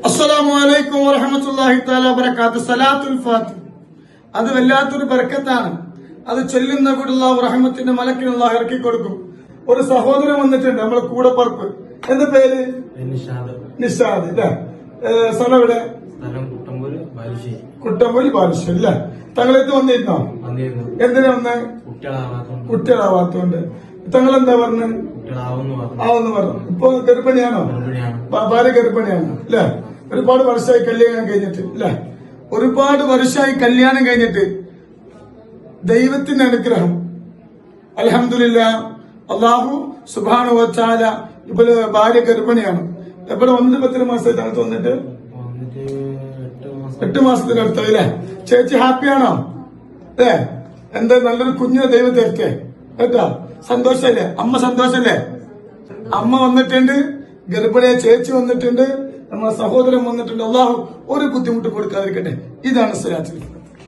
അസ്സലാമു അലൈക്കും വറഹ്മത്തുള്ളാഹി തആല വബറകാതുഹു. സലാത്തുൽ ഫാത്തിഹ അത് വല്ലാത്തൊരു ബർക്കത്താണ്. അത് ചൊല്ലുന്ന കൂടെ അല്ലാഹു റഹ്മത്തിന്റെ മലക്കിനെ അല്ലാഹു ഇറക്കി കൊടുക്കും. ഒരു സഹോദരൻ വന്നിട്ടുണ്ട്, നമ്മളെ കൂടെ പറപ്പ്. എന്താ പേര്? നിഷാദ്. അല്ലേ? സ്ഥലം എവിടെ? കുട്ടമ്പൂര് ബാലുശ്ശേരി അല്ലേ? തങ്ങളെടുത്ത് വന്നിരുന്നോ? എന്തിനാ വന്ന്? കുട്ടികളാവാത്തോണ്ട്. തങ്ങളെന്താ പറഞ്ഞു? ആവെന്ന് പറഞ്ഞു. ഇപ്പൊ ഗർഭിണിയാണോ? ഭാര്യ ഗർഭിണിയാണോ? അല്ലെ? ഒരുപാട് വർഷമായി കല്യാണം കഴിഞ്ഞിട്ട് അല്ലെ? ഒരുപാട് വർഷമായി കല്യാണം കഴിഞ്ഞിട്ട് ദൈവത്തിന്റെ അനുഗ്രഹം അൽഹംദുലില്ലാ. അള്ളാഹു സുബ്ഹാനഹു വ തആല ഇപ്പൊ ഭാര്യ ഗർഭിണിയാണ്. എവിടെ വന്നിട്ട് 10 മാസമായി തണുത്ത് വന്നിട്ട് 8 മാസത്തിനടുത്ത് അല്ലേ? ചേച്ചി ഹാപ്പിയാണോ? അല്ലേ? എന്താ നല്ലൊരു കുഞ്ഞിനെ ദൈവം തരട്ടെ കേട്ടോ. സന്തോഷല്ലേ? അമ്മ സന്തോഷല്ലേ? അമ്മ വന്നിട്ടുണ്ട്, ഗർഭിണിയെ ചേച്ചി വന്നിട്ടുണ്ട്, നമ്മളെ സഹോദരൻ വന്നിട്ടുണ്ട്. അള്ളാഹു ഒരു ബുദ്ധിമുട്ട് കൊടുക്കാതിരിക്കട്ടെ. ഇതാണ് സ്വലാത്ത്.